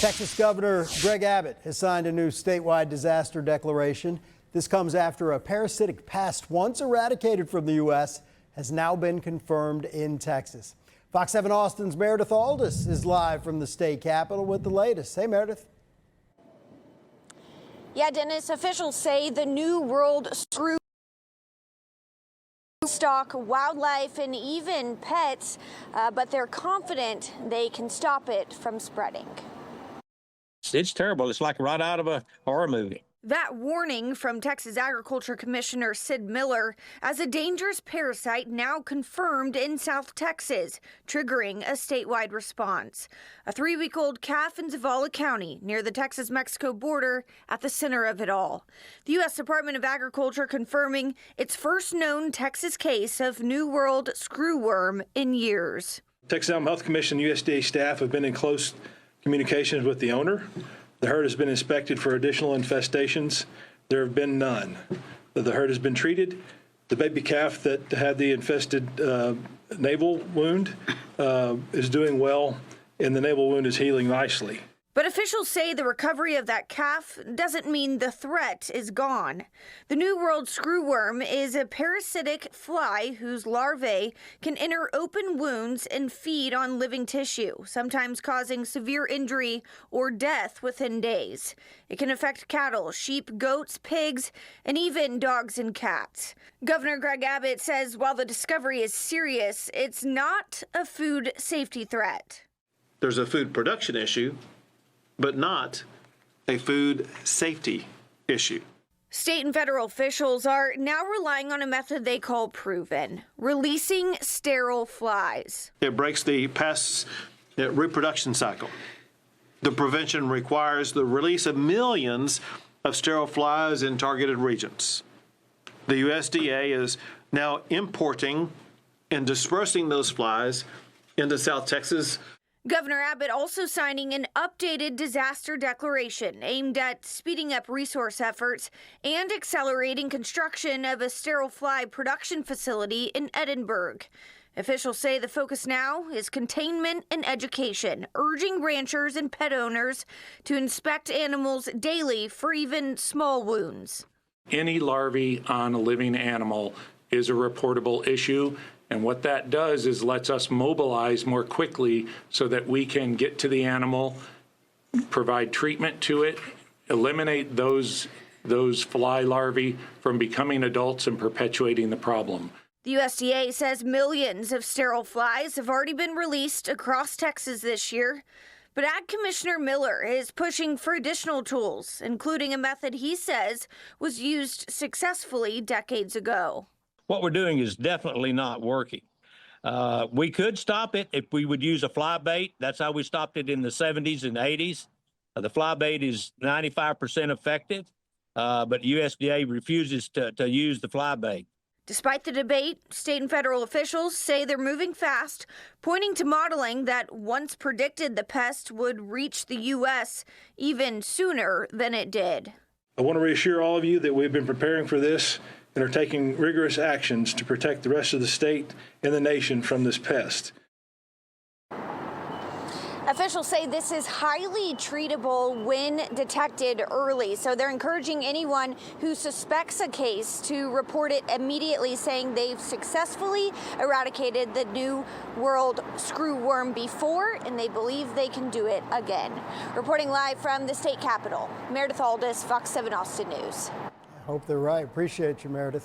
Texas Governor Greg Abbott has signed a new statewide disaster declaration. This comes after a parasitic pest once eradicated from the U.S. has now been confirmed in Texas. Fox 7 Austin's Meredith Aldis is live from the state capitol with the latest. Hey, Meredith. Yeah, Dennis, officials say the New World screw stock wildlife and even pets, but they're confident they can stop it from spreading. It's terrible. It's like right out of a horror movie. That warning from Texas Agriculture Commissioner Sid Miller as a dangerous parasite now confirmed in South Texas, triggering a statewide response. A 3-week-old calf in Zavala County near the Texas-Mexico border at the center of it all. The U.S. Department of Agriculture confirming its first known Texas case of New World screwworm in years. Texas Animal Health Commission and USDA staff have been in close communications with the owner. The herd has been inspected for additional infestations. There have been none. The herd has been treated. The baby calf that had the infested navel wound is doing well, and the navel wound is healing nicely. But officials say the recovery of that calf doesn't mean the threat is gone. The New World screwworm is a parasitic fly whose larvae can enter open wounds and feed on living tissue, sometimes causing severe injury or death within days. It can affect cattle, sheep, goats, pigs, and even dogs and cats. Governor Greg Abbott says while the discovery is serious, it's not a food safety threat. There's a food production issue, but not a food safety issue. State and federal officials are now relying on a method they call proven, releasing sterile flies. It breaks the pest's reproduction cycle. The prevention requires the release of millions of sterile flies in targeted regions. The USDA is now importing and dispersing those flies into South Texas. Governor Abbott also signing an updated disaster declaration aimed at speeding up resource efforts and accelerating construction of a sterile fly production facility in Edinburgh. Officials say the focus now is containment and education, urging ranchers and pet owners to inspect animals daily for even small wounds. Any larvae on a living animal is a reportable issue. And what that does is lets us mobilize more quickly so that we can get to the animal, provide treatment to it, eliminate those fly larvae from becoming adults and perpetuating the problem. The USDA says millions of sterile flies have already been released across Texas this year. But Ag Commissioner Miller is pushing for additional tools, including a method he says was used successfully decades ago. What we're doing is definitely not working. We could stop it if we would use a fly bait. That's how we stopped it in the 70s and 80s. The fly bait is 95% effective, but USDA refuses to use the fly bait. Despite the debate, state and federal officials say they're moving fast, pointing to modeling that once predicted the pest would reach the U.S. even sooner than it did. I want to reassure all of you that we've been preparing for this and are taking rigorous actions to protect the rest of the state and the nation from this pest. Officials say this is highly treatable when detected early, so they're encouraging anyone who suspects a case to report it immediately, saying they've successfully eradicated the New World screwworm before, and they believe they can do it again. Reporting live from the state capitol, Meredith Aldis, Fox 7 Austin News. I hope they're right. Appreciate you, Meredith.